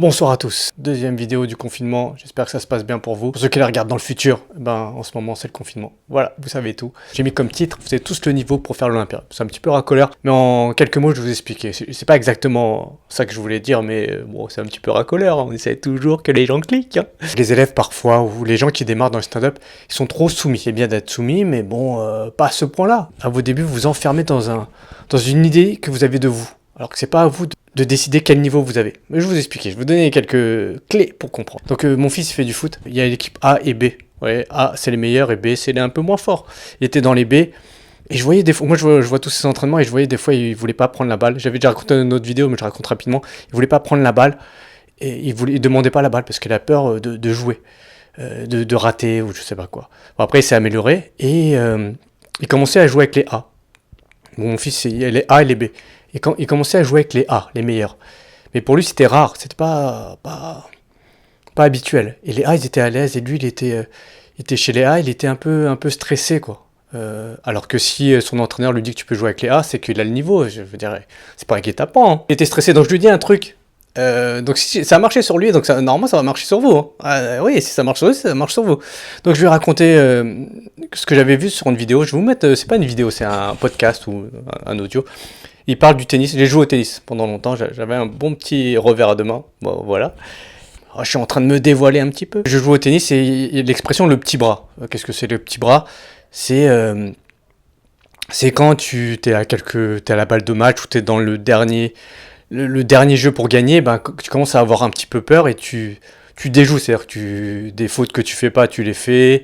Bonsoir à tous, deuxième vidéo du confinement, j'espère que ça se passe bien pour vous. Pour ceux qui la regardent dans le futur, en ce moment c'est le confinement. Voilà, vous savez tout. J'ai mis comme titre, vous avez tous le niveau pour faire l'Olympia. C'est un petit peu racoleur, mais en quelques mots je vais vous expliquer. C'est pas exactement ça que je voulais dire, mais bon, c'est un petit peu racoleur, on essaie toujours que les gens cliquent. Les élèves parfois, ou les gens qui démarrent dans le stand-up, ils sont trop soumis. C'est bien d'être soumis, mais bon, pas à ce point-là. À vos débuts, vous vous enfermez dans une idée que vous avez de vous. Alors que c'est pas à vous de décider quel niveau vous avez. Mais je vais vous expliquer, je vais vous donner quelques clés pour comprendre. Donc mon fils fait du foot, il y a l'équipe A et B. Ouais, A c'est les meilleurs et B c'est les un peu moins forts. Il était dans les B, et je voyais des fois, moi je vois tous ses entraînements et je voyais des fois il voulait pas prendre la balle. J'avais déjà raconté une autre vidéo mais je raconte rapidement. Il voulait pas prendre la balle, et il demandait pas la balle parce qu'il a peur de jouer, de rater ou je sais pas quoi. Bon, après il s'est amélioré et il commençait à jouer avec les A. Bon, mon fils il y a les A et les B. Et quand il commençait à jouer avec les A, les meilleurs. Mais pour lui, c'était rare, c'était pas habituel. Et les A, ils étaient à l'aise, et lui, il était chez les A, il était un peu stressé, quoi. Alors que si son entraîneur lui dit que tu peux jouer avec les A, c'est qu'il a le niveau, je veux dire, c'est pas inquiétant, hein. Il était stressé, donc je lui dis un truc. Donc si ça a marché sur lui, donc normalement ça va marcher sur vous. Hein. Oui, si ça marche sur lui, ça marche sur vous. Donc je vais raconter ce que j'avais vu sur une vidéo. Je vais vous mettre, c'est pas une vidéo, c'est un podcast ou un audio. Il parle du tennis. J'ai joué au tennis pendant longtemps. J'avais un bon petit revers à deux mains. Bon, voilà. Alors, je suis en train de me dévoiler un petit peu. Je joue au tennis et l'expression le petit bras. Qu'est-ce que c'est le petit bras? C'est quand tu t'es à la balle de match ou t'es dans le dernier jeu pour gagner. Tu commences à avoir un petit peu peur et tu déjoues. C'est-à-dire que des fautes que tu fais pas, tu les fais.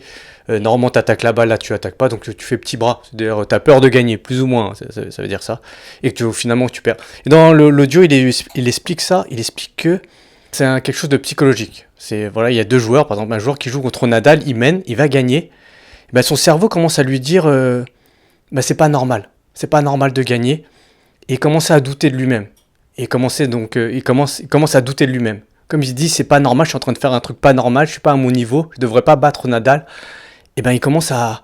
Normalement, tu attaques la balle, là, tu attaques pas, donc tu fais petit bras. C'est-à-dire, tu as peur de gagner, plus ou moins, ça veut dire ça. Et que finalement, tu perds. Et dans l'audio, il explique ça, il explique que c'est quelque chose de psychologique. Voilà, il y a deux joueurs, par exemple, un joueur qui joue contre Nadal, il mène, il va gagner. Son cerveau commence à lui dire c'est pas normal. C'est pas normal de gagner. Et il commence à douter de lui-même. Et il commence à douter de lui-même. Comme il se dit, c'est pas normal, je suis en train de faire un truc pas normal, je suis pas à mon niveau, je devrais pas battre Nadal. Il commence à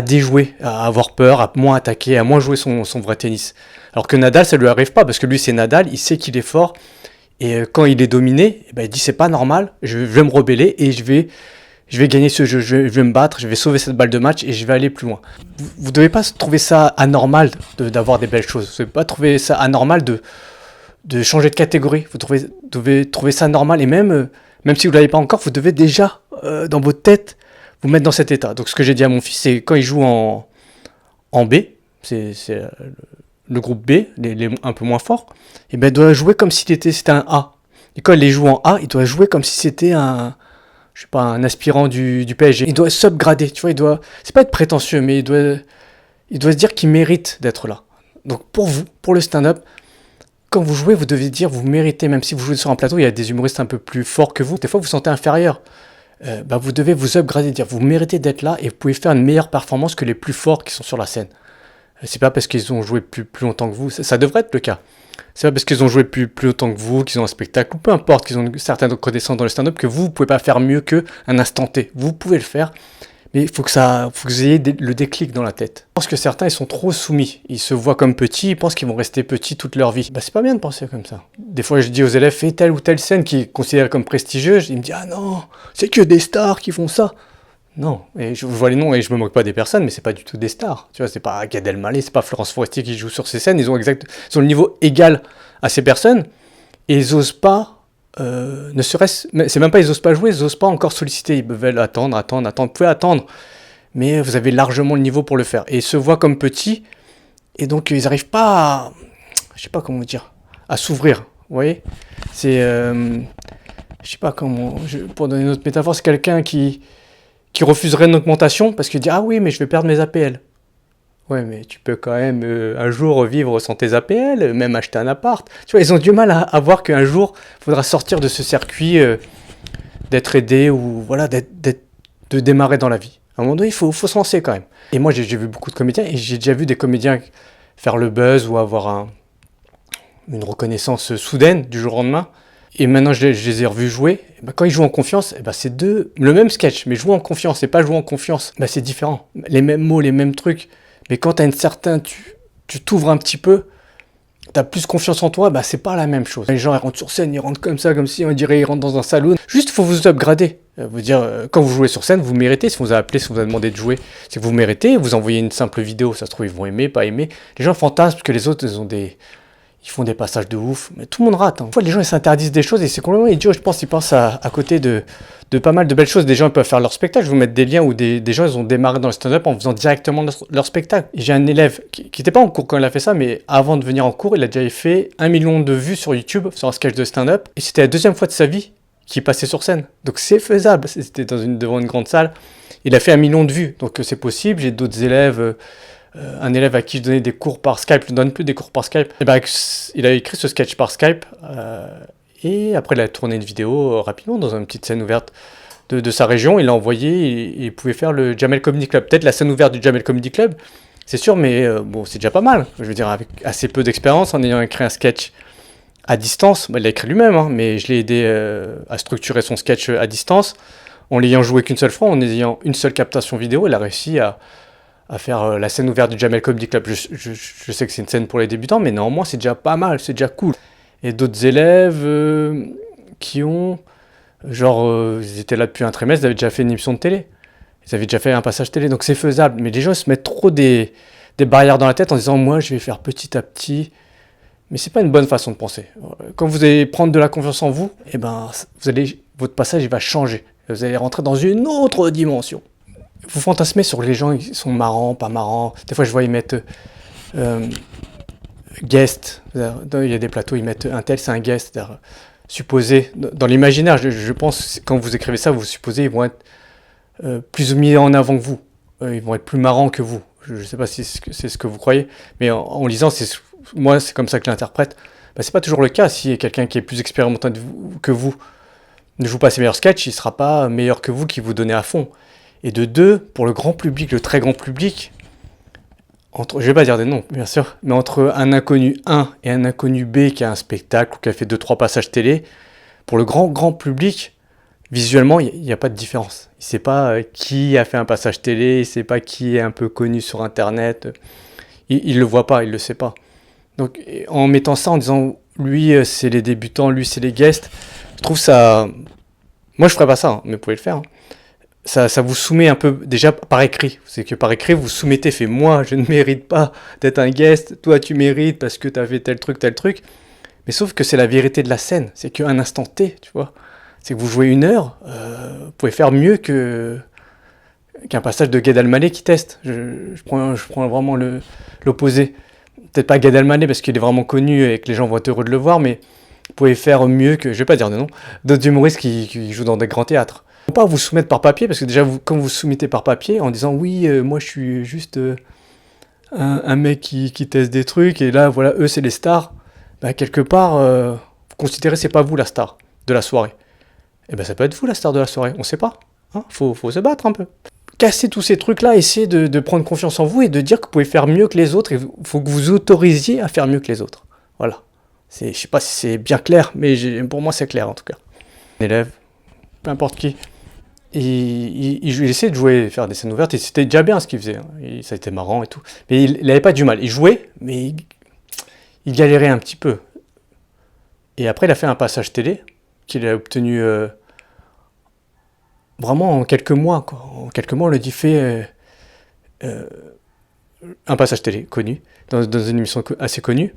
déjouer, à avoir peur, à moins attaquer, à moins jouer son vrai tennis. Alors que Nadal, ça lui arrive pas, parce que lui, c'est Nadal, il sait qu'il est fort, et quand il est dominé, il dit c'est pas normal, je vais me rebeller, et je vais gagner ce jeu, je vais me battre, je vais sauver cette balle de match, et je vais aller plus loin. Vous devez pas trouver ça anormal d'avoir des belles choses, vous devez pas trouver ça anormal de changer de catégorie, vous devez trouver ça normal, et même si vous l'avez pas encore, vous devez déjà, dans votre tête, vous mettre dans cet état. Donc ce que j'ai dit à mon fils, c'est quand il joue en B, c'est le groupe B, les un peu moins forts, il doit jouer comme si c'était un A. Et quand il les joue en A, il doit jouer comme si c'était un aspirant du PSG. Il doit s'upgrader, tu vois, c'est pas être prétentieux, mais il doit se dire qu'il mérite d'être là. Donc pour vous, pour le stand-up, quand vous jouez, vous devez dire vous méritez, même si vous jouez sur un plateau, il y a des humoristes un peu plus forts que vous, des fois vous vous sentez inférieur. Vous devez vous upgrader, dire vous méritez d'être là et vous pouvez faire une meilleure performance que les plus forts qui sont sur la scène. C'est pas parce qu'ils ont joué plus longtemps que vous, ça devrait être le cas. C'est pas parce qu'ils ont joué plus longtemps que vous, qu'ils ont un spectacle, ou peu importe, qu'ils ont une certaine reconnaissance dans le stand-up, que vous pouvez pas faire mieux qu'un instant T. Vous pouvez le faire, mais il faut que vous ayez le déclic dans la tête. Je pense que certains, ils sont trop soumis. Ils se voient comme petits, ils pensent qu'ils vont rester petits toute leur vie. C'est pas bien de penser comme ça. Des fois, je dis aux élèves, fais telle ou telle scène qui est considérée comme prestigieuse. Ils me disent, ah non, c'est que des stars qui font ça. Non, et je vois les noms et je me moque pas des personnes, mais c'est pas du tout des stars. Tu vois, c'est pas Gad Elmaleh, c'est pas Florence Foresti qui joue sur ces scènes. Ils ont le niveau égal à ces personnes et ils osent pas. C'est même pas ils osent pas jouer, ils osent pas encore solliciter, ils veulent attendre, vous pouvez attendre, mais vous avez largement le niveau pour le faire, et ils se voient comme petits, et donc ils arrivent pas à, je sais pas comment vous dire, à s'ouvrir, vous voyez, c'est, je sais pas comment, pour donner une autre métaphore, c'est quelqu'un qui refuserait une augmentation, parce qu'il dit, ah oui, mais je vais perdre mes APL. Ouais, mais tu peux quand même un jour vivre sans tes APL, même acheter un appart. Tu vois, ils ont du mal à voir qu'un jour, il faudra sortir de ce circuit d'être aidé ou voilà, de démarrer dans la vie. À un moment donné, il faut se lancer quand même. Et moi, j'ai vu beaucoup de comédiens et j'ai déjà vu des comédiens faire le buzz ou avoir une reconnaissance soudaine du jour au lendemain. Et maintenant, je les ai revus jouer. Quand ils jouent en confiance, c'est le même sketch, mais jouer en confiance et pas jouer en confiance, c'est différent. Les mêmes mots, les mêmes trucs. Mais quand tu as tu t'ouvres un petit peu, t'as plus confiance en toi, bah c'est pas la même chose. Les gens ils rentrent sur scène, ils rentrent comme ça, comme si on dirait ils rentrent dans un salon. Juste faut vous upgrader. Vous dire, quand vous jouez sur scène, vous méritez. Si on vous a appelé, si on vous a demandé de jouer, c'est que vous méritez. Vous envoyez une simple vidéo, ça se trouve ils vont aimer, pas aimer. Les gens fantasment que les autres ils font des passages de ouf, mais tout le monde rate. Des fois, les gens ils s'interdisent des choses et c'est complètement idiot. Je pense qu'ils pensent à côté de pas mal de belles choses. Des gens ils peuvent faire leur spectacle. Je vais vous mettre des liens où des gens ils ont démarré dans le stand-up en faisant directement leur spectacle. J'ai un élève qui n'était pas en cours quand il a fait ça, mais avant de venir en cours, il a déjà fait 1 million de vues sur YouTube sur un sketch de stand-up. Et c'était la deuxième fois de sa vie qu'il passait sur scène. Donc c'est faisable. C'était devant une grande salle. Il a fait 1 million de vues. Donc c'est possible. J'ai d'autres élèves. Un élève à qui je donnais des cours par Skype, je ne donne plus des cours par Skype, et ben, il a écrit ce sketch par Skype, et après il a tourné une vidéo rapidement dans une petite scène ouverte de sa région, il l'a envoyé, et il pouvait faire le Jamel Comedy Club. Peut-être la scène ouverte du Jamel Comedy Club, c'est sûr, mais bon, c'est déjà pas mal. Je veux dire, avec assez peu d'expérience, en ayant écrit un sketch à distance, il l'a écrit lui-même, hein, mais je l'ai aidé à structurer son sketch à distance, en l'ayant joué qu'une seule fois, en ayant une seule captation vidéo, il a réussi à faire la scène ouverte du Jamel Comedy Club. Je sais que c'est une scène pour les débutants, mais néanmoins, c'est déjà pas mal, c'est déjà cool. Et d'autres élèves qui ont, ils étaient là depuis un trimestre, ils avaient déjà fait une émission de télé. Ils avaient déjà fait un passage télé, donc c'est faisable. Mais les gens ils se mettent trop des barrières dans la tête en disant, moi, je vais faire petit à petit. Mais c'est pas une bonne façon de penser. Quand vous allez prendre de la confiance en vous, eh ben, votre passage il va changer. Vous allez rentrer dans une autre dimension. Vous fantasmez sur les gens, ils sont marrants, pas marrants. Des fois, je vois, ils mettent guest. Il y a des plateaux, ils mettent un tel, c'est un guest. Supposé. Dans l'imaginaire, je pense, quand vous écrivez ça, vous supposez ils vont être plus mis en avant que vous. Ils vont être plus marrants que vous. Je ne sais pas si c'est ce que vous croyez, mais en lisant, moi, c'est comme ça que je l'interprète. Bah, c'est pas toujours le cas. Si quelqu'un qui est plus expérimenté que vous ne joue pas ses meilleurs sketchs, il ne sera pas meilleur que vous qui vous donnez à fond. Et de deux, pour le grand public, le très grand public, je vais pas dire des noms, bien sûr, mais entre un inconnu 1 et un inconnu B qui a un spectacle ou qui a fait 2-3 passages télé, pour le grand public, visuellement, il n'y a pas de différence. Il ne sait pas qui a fait un passage télé, il ne sait pas qui est un peu connu sur Internet. Il ne le voit pas, il ne le sait pas. Donc, en mettant ça, en disant, lui, c'est les débutants, lui, c'est les guests, je trouve ça... Moi, je ne ferais pas ça, hein, mais vous pouvez le faire. Hein. Ça vous soumet un peu, déjà par écrit. C'est que par écrit, vous soumettez, fait moi, je ne mérite pas d'être un guest, toi, tu mérites parce que tu as fait tel truc. Mais sauf que c'est la vérité de la scène. C'est qu'un instant T, tu vois. C'est que vous jouez 1 heure, vous pouvez faire mieux qu'un passage de Gad Elmaleh qui teste. Je prends vraiment l'opposé. Peut-être pas Gad Elmaleh parce qu'il est vraiment connu et que les gens vont être heureux de le voir, mais vous pouvez faire mieux que, je vais pas dire de nom, d'autres humoristes qui jouent dans des grands théâtres. Faut pas vous soumettre par papier, parce que déjà, quand vous soumettez par papier, en disant oui, moi je suis juste un mec qui teste des trucs, et là, voilà, eux c'est les stars, bah, quelque part, vous considérez c'est pas vous la star de la soirée. Et ben ça peut être vous la star de la soirée, on sait pas. Hein, faut se battre un peu. Casser tous ces trucs-là, essayez de prendre confiance en vous et de dire que vous pouvez faire mieux que les autres, et il faut que vous autorisiez à faire mieux que les autres. Voilà. Je sais pas si c'est bien clair, mais pour moi c'est clair en tout cas. Un élève, peu importe qui, il essayait de jouer, faire des scènes ouvertes, et c'était déjà bien ce qu'il faisait. Hein. Ça a été marrant et tout. Mais il avait pas du mal. Il jouait, mais il galérait un petit peu. Et après, il a fait un passage télé qu'il a obtenu vraiment en quelques mois. Quoi. En quelques mois, on lui a dit fait un passage télé connu, dans une émission assez connue.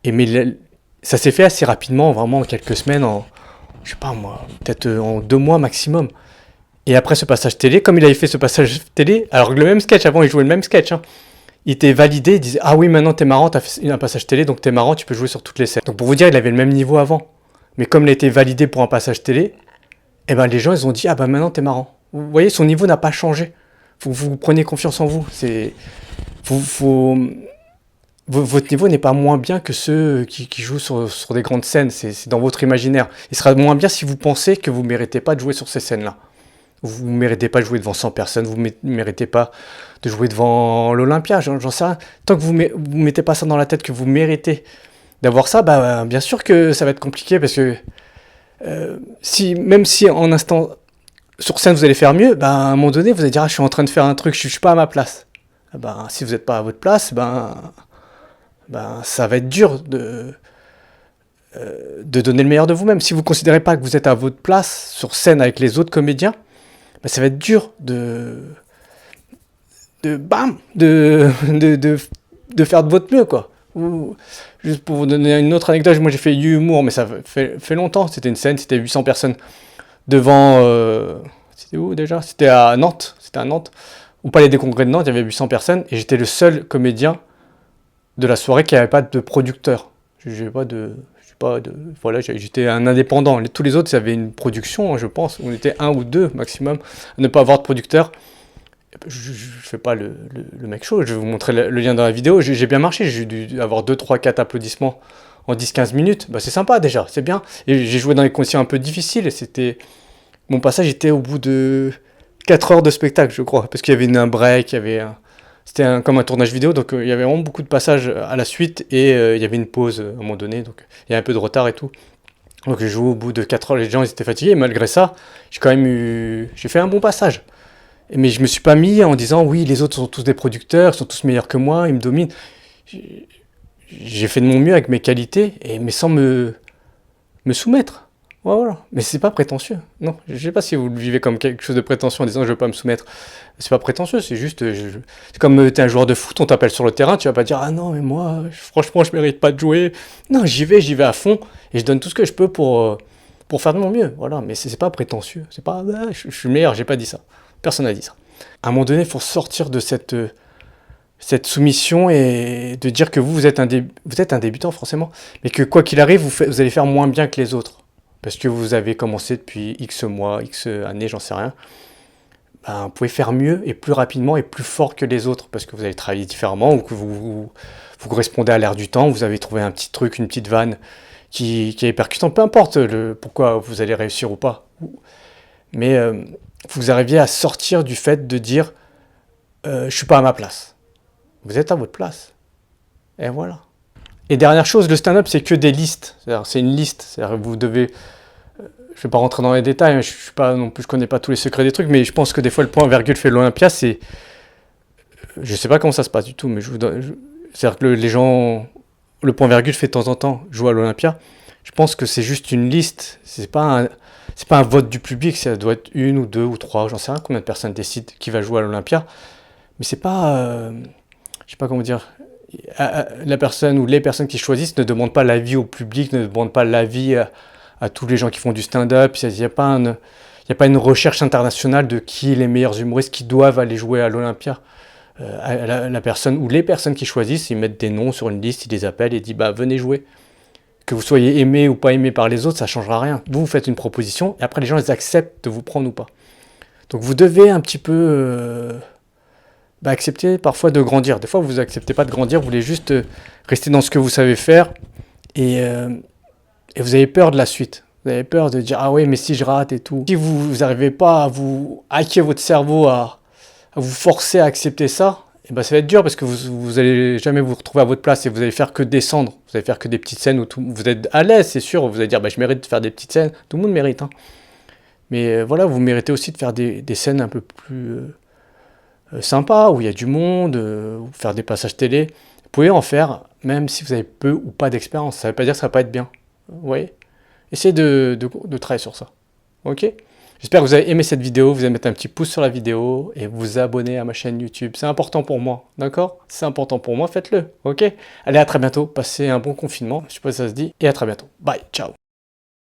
Mais ça s'est fait assez rapidement, vraiment en quelques semaines, je sais pas moi, peut-être en 2 mois maximum. Et après ce passage télé, comme il avait fait ce passage télé, alors que le même sketch, avant il jouait le même sketch, hein, il était validé, il disait « Ah oui, maintenant t'es marrant, t'as fait un passage télé, donc t'es marrant, tu peux jouer sur toutes les scènes. » Donc pour vous dire, il avait le même niveau avant. Mais comme il a été validé pour un passage télé, eh ben les gens ils ont dit « Ah bah maintenant t'es marrant. » Vous voyez, son niveau n'a pas changé. Faut que vous preniez confiance en vous. Votre niveau n'est pas moins bien que ceux qui jouent sur des grandes scènes, c'est dans votre imaginaire. Il sera moins bien si vous pensez que vous ne méritez pas de jouer sur ces scènes-là. Vous ne méritez pas de jouer devant 100 personnes, vous ne méritez pas de jouer devant l'Olympia, j'en sais rien. Tant que vous ne mettez pas ça dans la tête, que vous méritez d'avoir ça, bah, bien sûr que ça va être compliqué, parce que même si en instant sur scène vous allez faire mieux, bah, à un moment donné vous allez dire « Ah, je suis en train de faire un truc, je ne suis pas à ma place. » Si vous n'êtes pas à votre place, ben, ça va être dur de donner le meilleur de vous-même. Si vous ne considérez pas que vous êtes à votre place sur scène avec les autres comédiens, ben, ça va être dur bam, de faire de votre mieux, quoi. Juste pour vous donner une autre anecdote, moi j'ai fait humour, mais ça fait longtemps. C'était une scène, c'était 800 personnes devant. C'était où déjà? C'était à Nantes. C'était à Nantes. Au Palais des Congrès de Nantes, il y avait 800 personnes et j'étais le seul comédien de la soirée qui n'avait pas de producteur. Voilà, j'étais un indépendant. Tous les autres, ils avaient une production, je pense. On était un ou deux maximum à ne pas avoir de producteur. Je fais pas le mec chaud, je vais vous montrer le lien dans la vidéo. J'ai bien marché, j'ai dû avoir 2, 3, 4 applaudissements en 10-15 minutes. Bah, c'est sympa déjà, c'est bien. Et j'ai joué dans des conditions un peu difficiles. Mon passage était au bout de 4 heures de spectacle, je crois. Parce qu'il y avait un break, c'était comme un tournage vidéo, donc il y avait vraiment beaucoup de passages à la suite. Et il y avait une pause à un moment donné, donc il y a un peu de retard et tout. Donc j'ai joué au bout de 4 heures, les gens ils étaient fatigués. Et malgré ça, j'ai fait un bon passage. Mais je me suis pas mis en disant oui, les autres sont tous des producteurs, sont tous meilleurs que moi, ils me dominent. J'ai fait de mon mieux avec mes qualités, mais sans me soumettre. Voilà. Mais c'est pas prétentieux. Non, je sais pas si vous le vivez comme quelque chose de prétentieux en disant je veux pas me soumettre. C'est pas prétentieux, c'est juste. C'est comme t'es un joueur de foot, on t'appelle sur le terrain, tu vas pas dire ah non, mais moi, franchement, je mérite pas de jouer. Non, j'y vais à fond et je donne tout ce que je peux pour faire de mon mieux. Voilà, mais c'est pas prétentieux. C'est pas je suis le meilleur, j'ai pas dit ça. Personne n'a dit ça. À un moment donné, il faut sortir de cette soumission et de dire que vous êtes un débutant forcément, mais que quoi qu'il arrive, vous allez faire moins bien que les autres. Parce que vous avez commencé depuis X mois, X années, j'en sais rien. Ben, vous pouvez faire mieux et plus rapidement et plus fort que les autres parce que vous avez travaillé différemment ou que vous correspondez à l'ère du temps, vous avez trouvé un petit truc, une petite vanne qui est percutant, peu importe pourquoi vous allez réussir ou pas. Mais vous arriviez à sortir du fait de dire je suis pas à ma place. Vous êtes à votre place. Et voilà. Et dernière chose, le stand-up, c'est que des listes. C'est une liste. C'est-à-dire vous devez. Je vais pas rentrer dans les détails. Hein, je connais pas tous les secrets des trucs, mais je pense que des fois le point virgule fait l'Olympia. Je sais pas comment ça se passe du tout, mais c'est-à-dire que les gens, le point virgule fait de temps en temps jouer à l'Olympia. Je pense que c'est juste une liste. C'est pas un vote du public. Ça doit être 1 ou 2 ou 3. J'en sais rien combien de personnes décident qui va jouer à l'Olympia. Mais c'est pas. Je sais pas comment dire. La personne ou les personnes qui choisissent ne demandent pas l'avis au public, ne demandent pas l'avis à tous les gens qui font du stand-up. Il n'y a pas une recherche internationale de qui est les meilleurs humoristes qui doivent aller jouer à l'Olympia. La personne ou les personnes qui choisissent, ils mettent des noms sur une liste, ils les appellent et disent bah venez jouer. Que vous soyez aimé ou pas aimé par les autres, ça ne changera rien. Vous faites une proposition et après les gens ils acceptent de vous prendre ou pas. Donc vous devez un petit peu accepter parfois de grandir. Des fois vous n'acceptez pas de grandir, vous voulez juste rester dans ce que vous savez faire et vous avez peur de la suite. Vous avez peur de dire ah oui mais si je rate et tout. Si vous n'arrivez pas à vous hacker votre cerveau, à vous forcer à accepter ça, et ben ça va être dur parce que vous allez jamais vous retrouver à votre place et vous allez faire que descendre. Vous allez faire que des petites scènes où vous êtes à l'aise, c'est sûr. Vous allez dire je mérite de faire des petites scènes. Tout le monde mérite. Hein. Mais voilà, vous méritez aussi de faire des scènes un peu plus sympas, où il y a du monde, faire des passages télé. Vous pouvez en faire même si vous avez peu ou pas d'expérience. Ça ne veut pas dire que ça va pas être bien. Vous voyez ? Essayez de travailler sur ça. Ok ? J'espère que vous avez aimé cette vidéo, vous allez mettre un petit pouce sur la vidéo et vous abonner à ma chaîne YouTube. C'est important pour moi, d'accord? C'est important pour moi, faites-le, ok? Allez, à très bientôt, passez un bon confinement, je sais pas si ça se dit, et à très bientôt. Bye, ciao!